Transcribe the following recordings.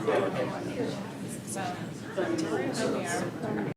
So here we are.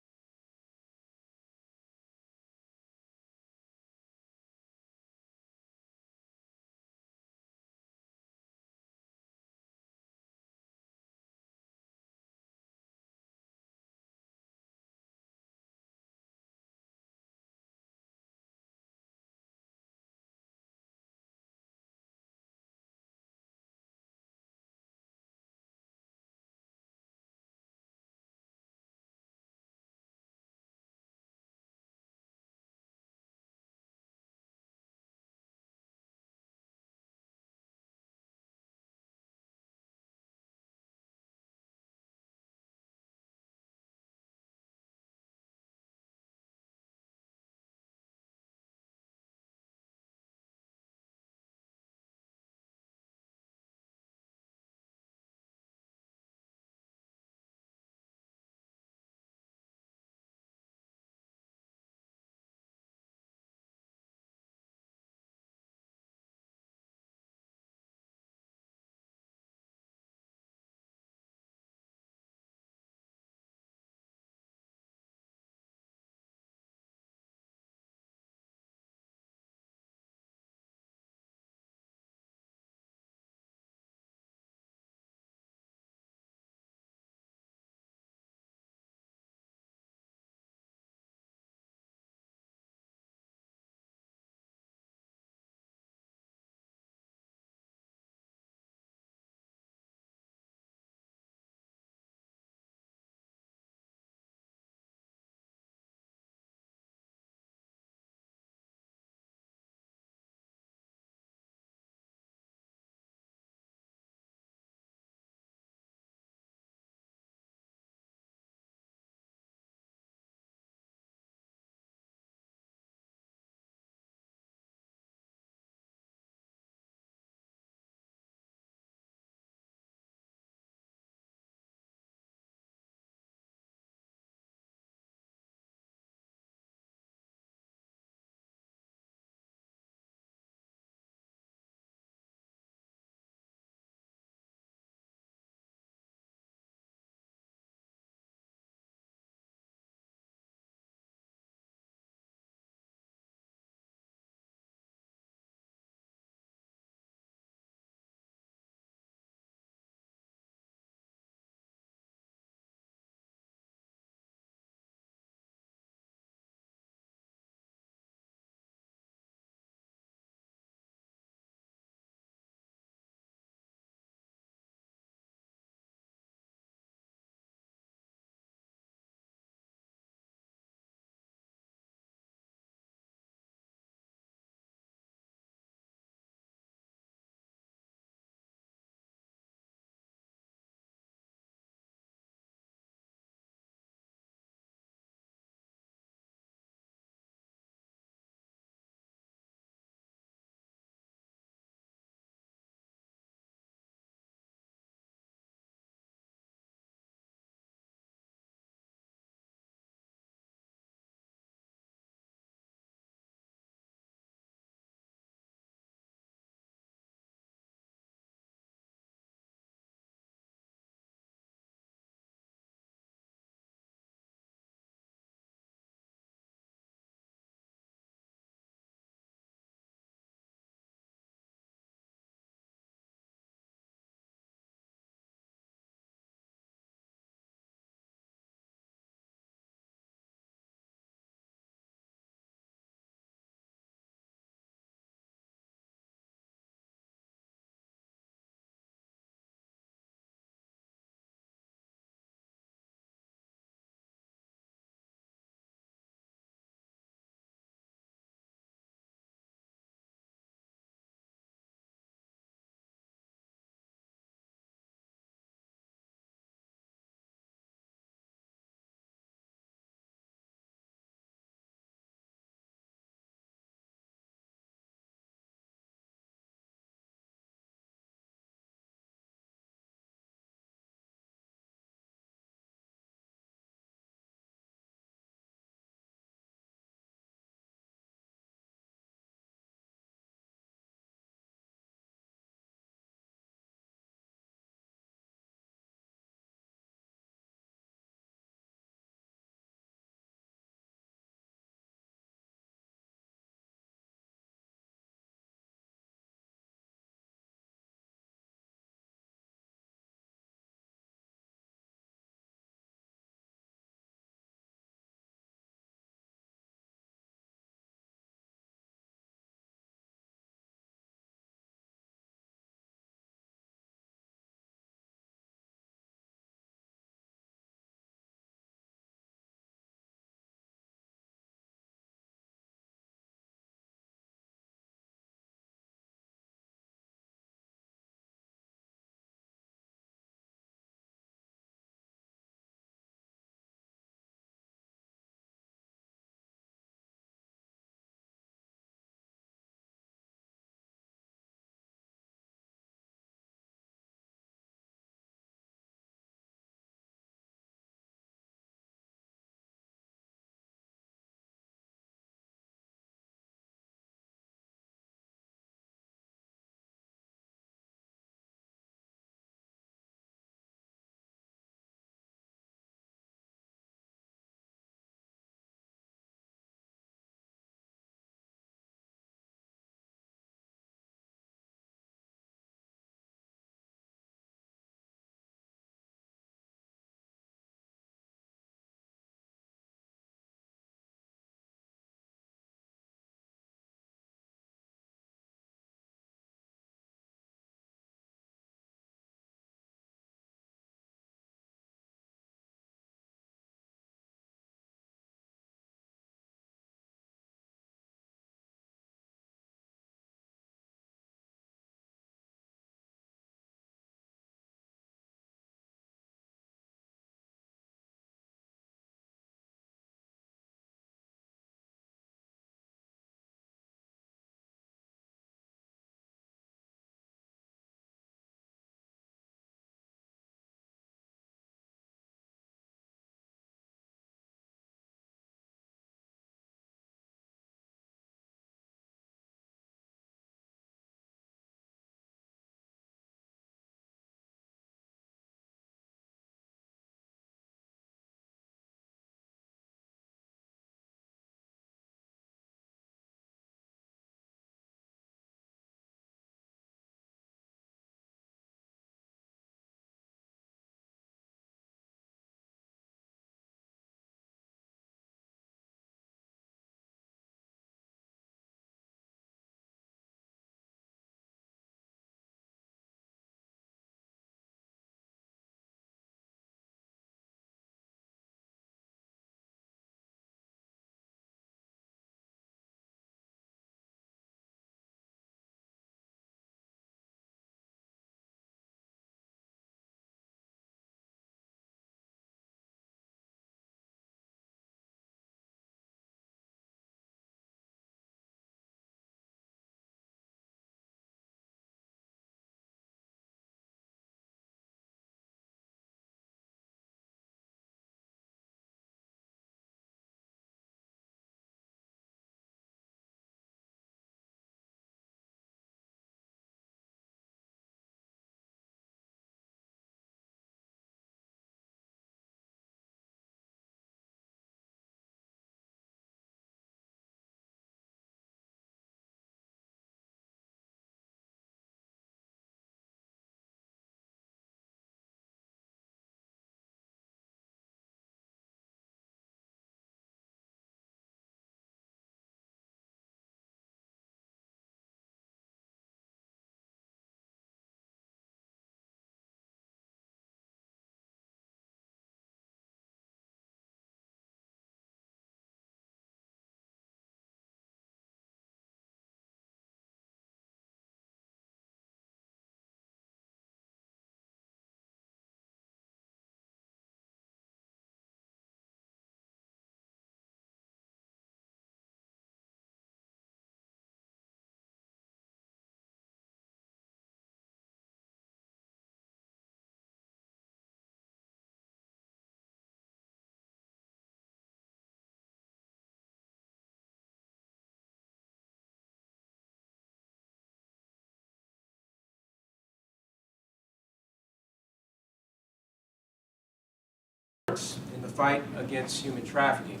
fight against human trafficking.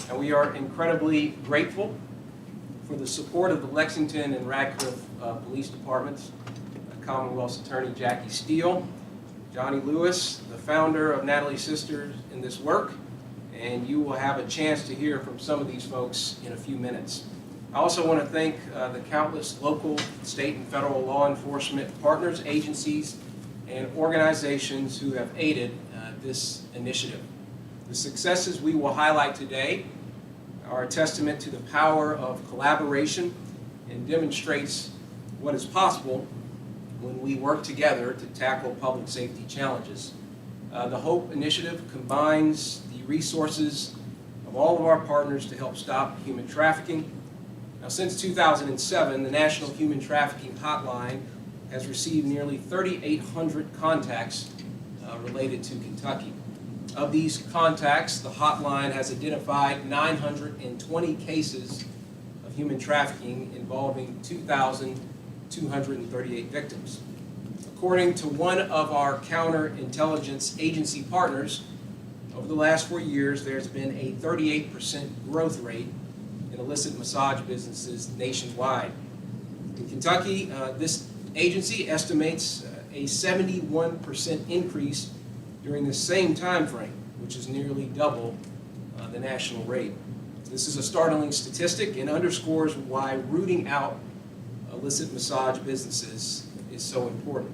And we are incredibly grateful for the support of the Lexington and Radcliffe Police Departments, Commonwealth's Attorney Jackie Steele, Johnny Lewis, the founder of Natalie's Sisters, in this work, and you will have a chance to hear from some of these folks in a few minutes. I also want to thank the countless local, state, and federal law enforcement partners, agencies, and organizations who have aided this initiative. The successes we will highlight today are a testament to the power of collaboration and demonstrates what is possible when we work together to tackle public safety challenges. The HOPE initiative combines the resources of all of our partners to help stop human trafficking. Now, since 2007, the National Human Trafficking Hotline has received nearly 3,800 contacts related to Kentucky. Of these contacts, the hotline has identified 920 cases of human trafficking involving 2,238 victims. According to one of our counterintelligence agency partners, over the last 4 years, there's been a 38% growth rate in illicit massage businesses nationwide. In Kentucky, this agency estimates a 71% increase during the same time frame, which is nearly double the national rate. This is a startling statistic and underscores why rooting out illicit massage businesses is so important.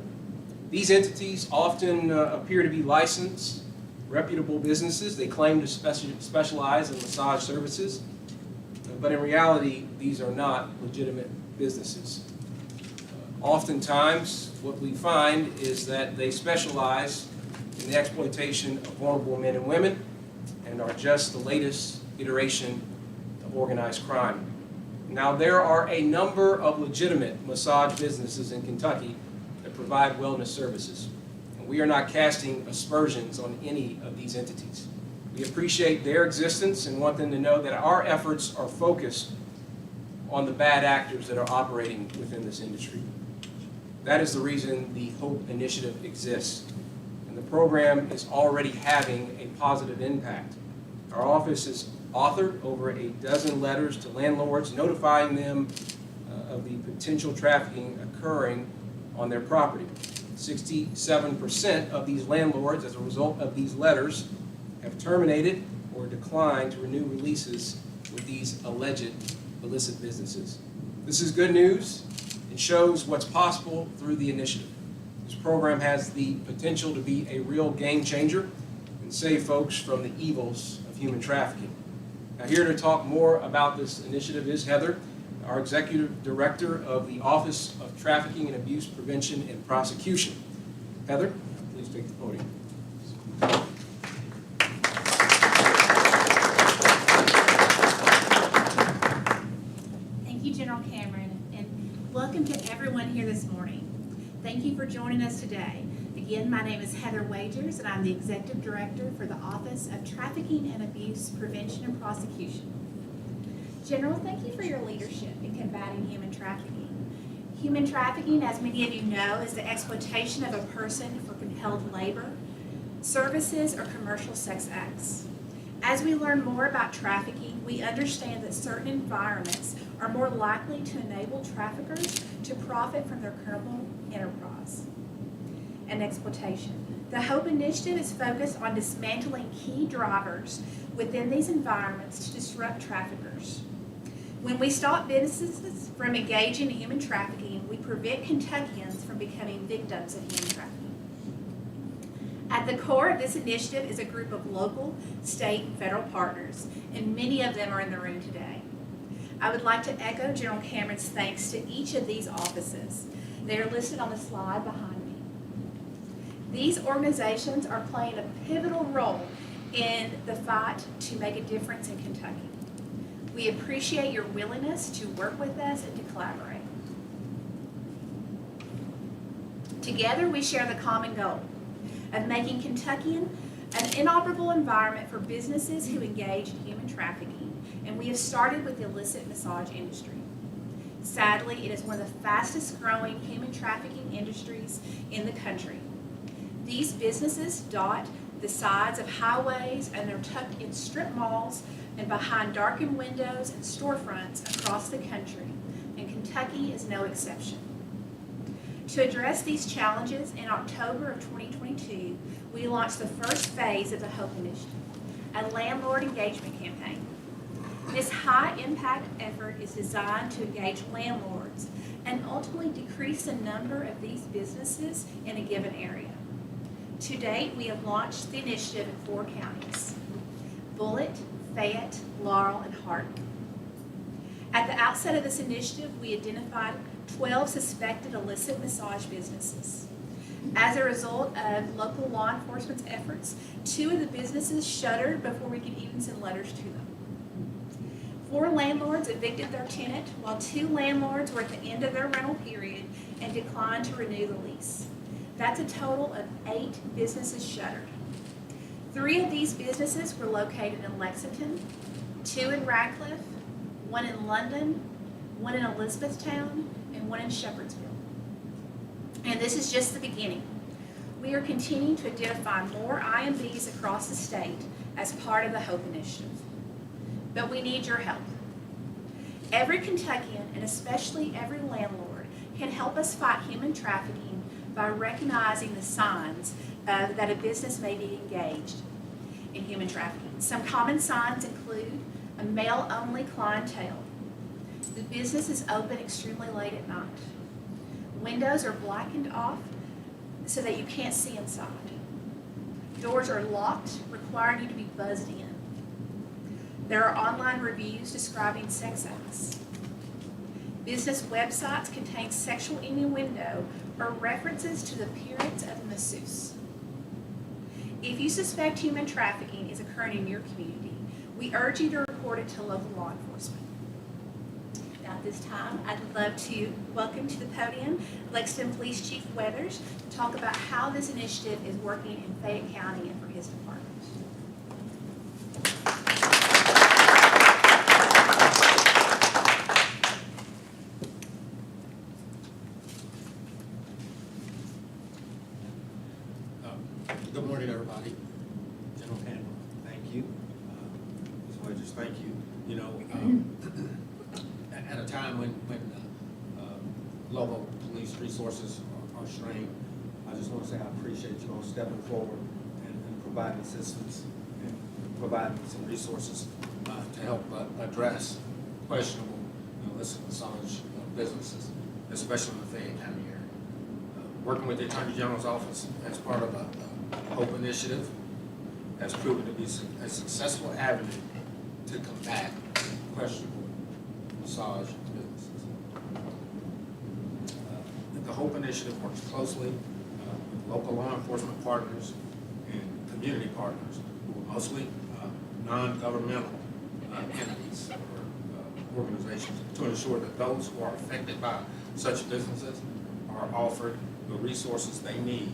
These entities often appear to be licensed, reputable businesses. They claim to specialize in massage services, but in reality, these are not legitimate businesses. Oftentimes, what we find is that they specialize in the exploitation of vulnerable men and women and are just the latest iteration of organized crime. Now, there are a number of legitimate massage businesses in Kentucky that provide wellness services, and we are not casting aspersions on any of these entities. We appreciate their existence and want them to know that our efforts are focused on the bad actors that are operating within this industry. That is the reason the HOPE initiative exists, and the program is already having a positive impact. Our office has authored over a dozen letters to landlords notifying them of the potential trafficking occurring on their property. 67% of these landlords, as a result of these letters, have terminated or declined to renew leases with these alleged illicit businesses. This is good news. It shows what's possible through the initiative. This program has the potential to be a real game changer and save folks from the evils of human trafficking. Now, here to talk more about this initiative is Heather, our Executive Director of the Office of Trafficking and Abuse Prevention and Prosecution. Heather, please take the podium. Thank you, General Cameron, and welcome to everyone here this morning. Thank you for joining us today. Again, my name is Heather Wagers, and I'm the Executive Director for the Office of Trafficking and Abuse Prevention and Prosecution. General, thank you for your leadership in combating human trafficking. Human trafficking, as many of you know, is the exploitation of a person for compelled labor, services, or commercial sex acts. As we learn more about trafficking, we understand that certain environments are more likely to enable traffickers to profit from their criminal enterprise and exploitation. The HOPE initiative is focused on dismantling key drivers within these environments to disrupt traffickers. When we stop businesses from engaging in human trafficking, we prevent Kentuckians from becoming victims of human trafficking. At the core of this initiative is a group of local, state, and federal partners, and many of them are in the room today. I would like to echo General Cameron's thanks to each of these offices. They are listed on the slide behind me. These organizations are playing a pivotal role in the fight to make a difference in Kentucky. We appreciate your willingness to work with us and to collaborate. Together, we share the common goal of making Kentucky an inoperable environment for businesses who engage in human trafficking, and we have started with the illicit massage industry. Sadly, it is one of the fastest growing human trafficking industries in the country. These businesses dot the sides of highways, and they're tucked in strip malls and behind darkened windows and storefronts across the country, and Kentucky is no exception. To address these challenges, in October of 2022, we launched the first phase of the HOPE Initiative, a landlord engagement campaign. This high-impact effort is designed to engage landlords and ultimately decrease the number of these businesses in a given area. To date, we have launched the initiative in 4 counties: Bullitt, Fayette, Laurel, and Hardin. At the outset of this initiative, we identified 12 suspected illicit massage businesses. As a result of local law enforcement's efforts, 2 of the businesses shuttered before we could even send letters to them. 4 landlords evicted their tenant, while 2 landlords were at the end of their rental period and declined to renew the lease. That's a total of 8 businesses shuttered. 3 of these businesses were located in Lexington, 2 in Radcliffe, 1 in London, 1 in Elizabethtown, and 1 in Shepherdsville. And this is just the beginning. We are continuing to identify more IMBs across the state as part of the HOPE Initiative. But we need your help. Every Kentuckian, and especially every landlord, can help us fight human trafficking by recognizing the signs that a business may be engaged in human trafficking. Some common signs include a male-only clientele. The business is open extremely late at night. Windows are blackened off so that you can't see inside. Doors are locked, requiring you to be buzzed in. There are online reviews describing sex acts. Business websites contain sexual innuendo or references to the appearance of a masseuse. If you suspect human trafficking is occurring in your community, we urge you to report it to local law enforcement. Now at this time, I'd love to welcome to the podium Lexington Police Chief Weathers to talk about how this initiative is working in Fayette County and for his department. Good morning, everybody. General Campbell, thank you. Ms. Wedges, thank you. You know, at a time when local police resources are strained, I just want to say I appreciate you all stepping forward and providing assistance and providing some resources to help address questionable illicit massage businesses, especially in the Fayette County area. Working with the Attorney General's office as part of a HOPE initiative has proven to be a successful avenue to combat questionable massage businesses. The HOPE initiative works closely with local law enforcement partners and community partners who are mostly non-governmental entities or organizations to ensure that those who are affected by such businesses are offered the resources they need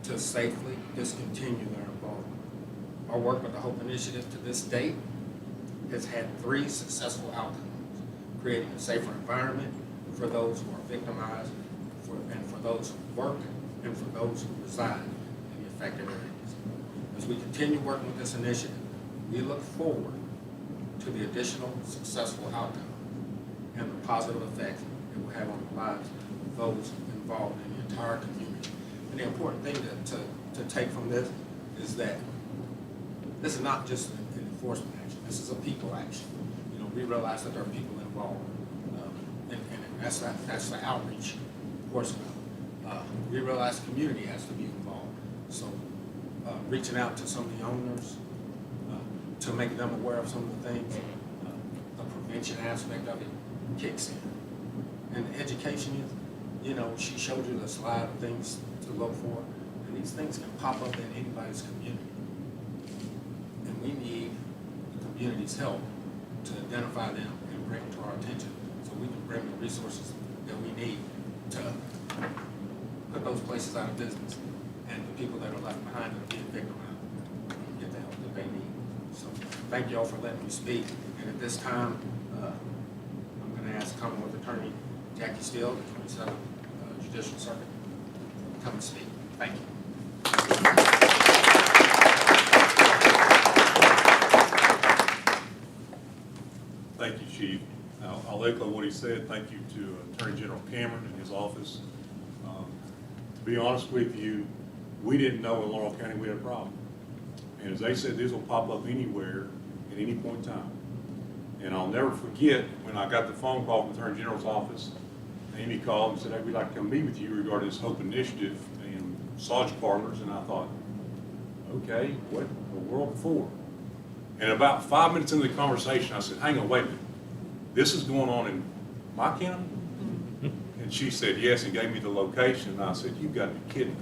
to safely discontinue their involvement. Our work with the HOPE initiative to this date has had 3 successful outcomes: creating a safer environment for those who are victimized, and for those who work, and for those who reside in the affected areas. As we continue working with this initiative, we look forward to the additional successful outcomes and the positive effects it will have on the lives of those involved in the entire community. And the important thing to take from this is that this is not just an enforcement action. This is a people action. You know, we realize that there are people involved, and that's the outreach portion of it. We realize the community has to be involved. So reaching out to some of the owners to make them aware of some of the things, the prevention aspect of it kicks in. And the education is, you know, she showed you the slide of things to look for, and these things can pop up in anybody's community. And we need the community's help to identify them and bring them to our attention so we can bring the resources that we need to put those places out of business, and the people that are left behind that are being victimized get the help that they need. So thank you all for letting me speak. And at this time, I'm going to ask Commonwealth Attorney Jackie Steele, the 27th Judicial Circuit, come and speak. Thank you. Chief. I'll echo what he said. Thank you to Attorney General Cameron and his office. To be honest with you, we didn't know in Laurel County we had a problem. And as they said, this will pop up anywhere at any point in time. And I'll never forget when I got the phone call from the Attorney General's office. Amy called and said, hey, we'd like to come meet with you regarding this HOPE initiative and massage parlors. And I thought, okay, what the world for? And about 5 minutes into the conversation, I said, hang on, wait a minute. This is going on in my county? And she said, yes, and gave me the location. And I said, you've got to be kidding.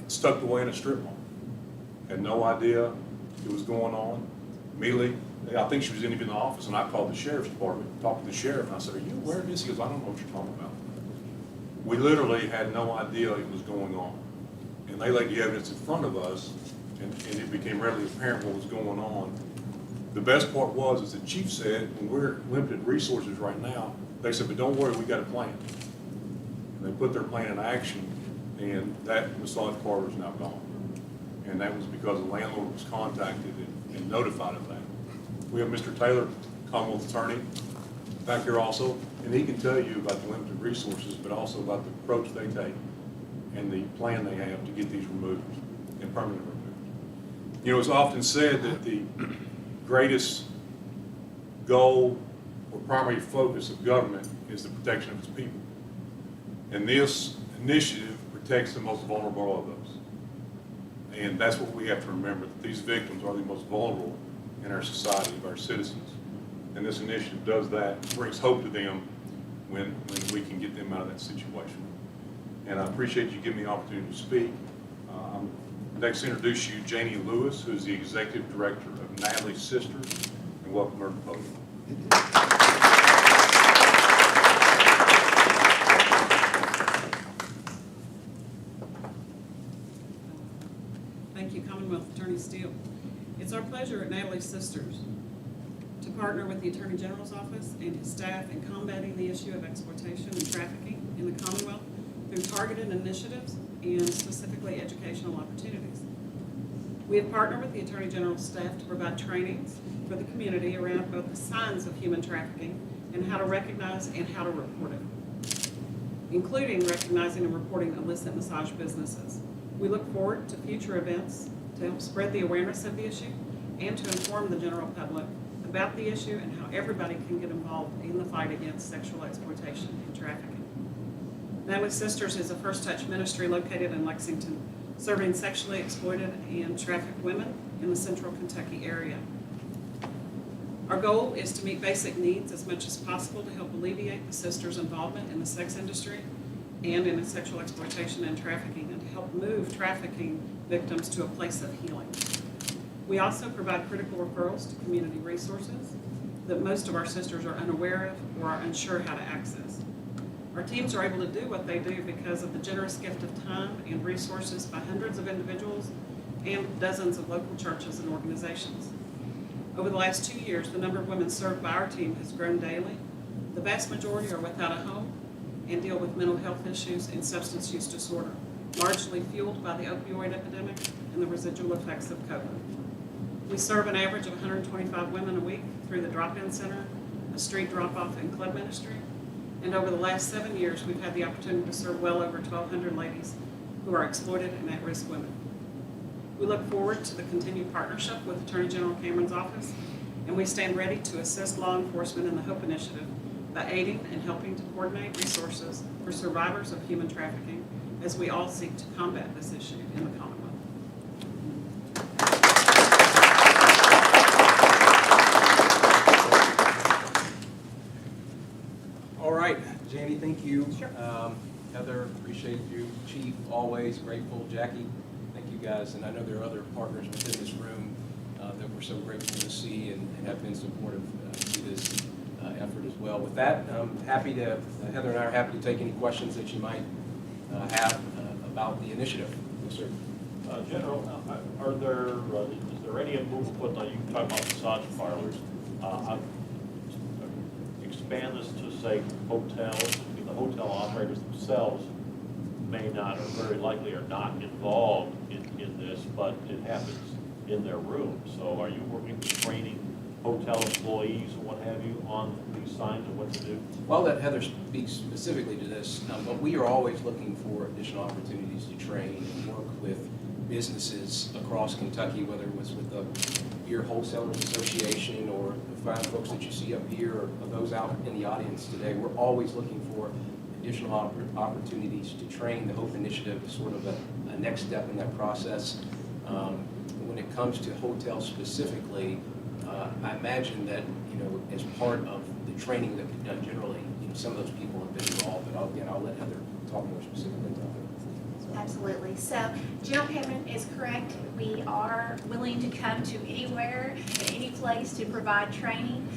It's tucked away in a strip mall. Had no idea it was going on. Immediately, I think she was even in the office, and I called the sheriff's department, talked to the sheriff, and I said, are you aware of this? He goes, I don't know what you're talking about. We literally had no idea it was going on. And they laid the evidence in front of us, and it became readily apparent what was going on. The best part was, as the chief said, when we're limited resources right now, they said, but don't worry, we got a plan. And they put their plan in action, and that massage parlor is now gone. And that was because the landlord was contacted and notified of that. We have Mr. Taylor, Commonwealth Attorney, back here also, and he can tell you about the limited resources, but also about the approach they take and the plan they have to get these removed and permanently removed. You know, it's often said that the greatest goal or primary focus of government is the protection of its people. And this initiative protects the most vulnerable of those. And that's what we have to remember, that these victims are the most vulnerable in our society, of our citizens. And this initiative does that, brings hope to them when we can get them out of that situation. And I appreciate you giving me the opportunity to speak. I'm next to introduce you Janie Lewis, who's the Executive Director of Natalie's Sisters, and welcome her to the podium. Thank you, Commonwealth Attorney Steele. It's our pleasure at Natalie's Sisters to partner with the Attorney General's Office and his staff in combating the issue of exploitation and trafficking in the Commonwealth through targeted initiatives and specifically educational opportunities. We have partnered with the Attorney General's staff to provide trainings for the community around both the signs of human trafficking and how to recognize and how to report it, including recognizing and reporting illicit massage businesses. We look forward to future events to help spread the awareness of the issue and to inform the general public about the issue and how everybody can get involved in the fight against sexual exploitation and trafficking. Natalie's Sisters is a First Touch ministry located in Lexington, serving sexually exploited and trafficked women in the central Kentucky area. Our goal is to meet basic needs as much as possible to help alleviate the sisters' involvement in the sex industry and in sexual exploitation and trafficking, and to help move trafficking victims to a place of healing. We also provide critical referrals to community resources that most of our sisters are unaware of or are unsure how to access. Our teams are able to do what they do because of the generous gift of time and resources by hundreds of individuals and dozens of local churches and organizations. Over the last 2 years, the number of women served by our team has grown daily. The vast majority are without a home and deal with mental health issues and substance use disorder, largely fueled by the opioid epidemic and the residual effects of COVID. We serve an average of 125 women a week through the drop-in center, a street drop-off and club ministry, and over the last 7 years, we've had the opportunity to serve well over 1,200 ladies who are exploited and at-risk women. We look forward to the continued partnership with Attorney General Cameron's office, and we stand ready to assist law enforcement in the HOPE initiative by aiding and helping to coordinate resources for survivors of human trafficking as we all seek to combat this issue in the Commonwealth. All right, Janie, thank you. Sure. Heather, appreciate you. Chief, always grateful. Jackie, thank you guys. And I know there are other partners within this room that we're so grateful to see and have been supportive to this effort as well. With that, I'm happy to, Heather and I are happy to take any questions that you might have about the initiative. Yes, sir. General, is there any movement put on, you can talk about massage parlors, expand this to say hotels? The hotel operators themselves may not, or very likely are not involved in this, but it happens in their room. So are you working with training hotel employees or what have you on these signs and what to do? Well, I'll let Heather speak specifically to this, but we are always looking for additional opportunities to train and work with businesses across Kentucky, whether it was with the Beer Wholesalers Association or the fine folks that you see up here or those out in the audience today. We're always looking for additional opportunities to train. The HOPE initiative is sort of a next step in that process. When it comes to hotels specifically, I imagine that, as part of the training that we've done generally, some of those people have been involved, but I'll let Heather talk more specifically about that. Absolutely. So General Cameron is correct. We are willing to come to anywhere and any place to provide training.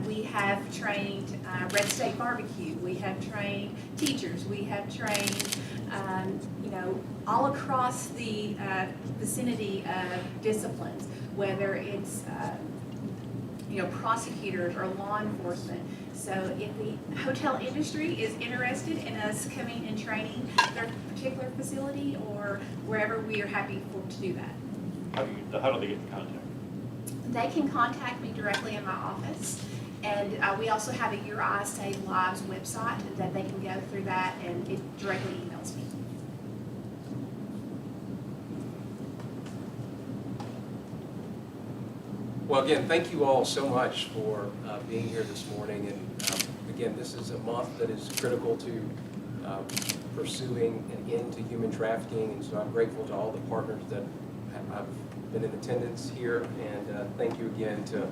We have trained Red State Barbecue. We have trained teachers. We have trained, all across the vicinity of disciplines, whether it's prosecutors or law enforcement. So if the hotel industry is interested in us coming and training their particular facility or wherever, we are happy to do that. How do they get in contact? They can contact me directly in my office. And we also have a Your Eyes Save Lives website that they can go through that, and it directly emails me. Well, again, thank you all so much for being here this morning. And again, this is a month that is critical to pursuing an end to human trafficking. And so I'm grateful to all the partners that have been in attendance here. And thank you again to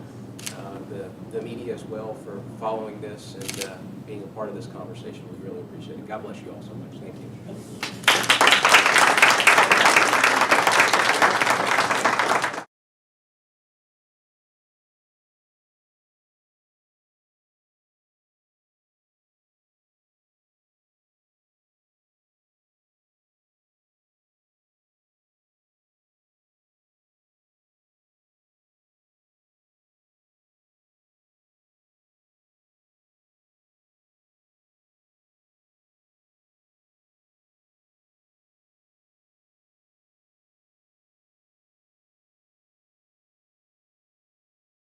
the media as well for following this and being a part of this conversation. We really appreciate it. God bless you all so much. Thank you.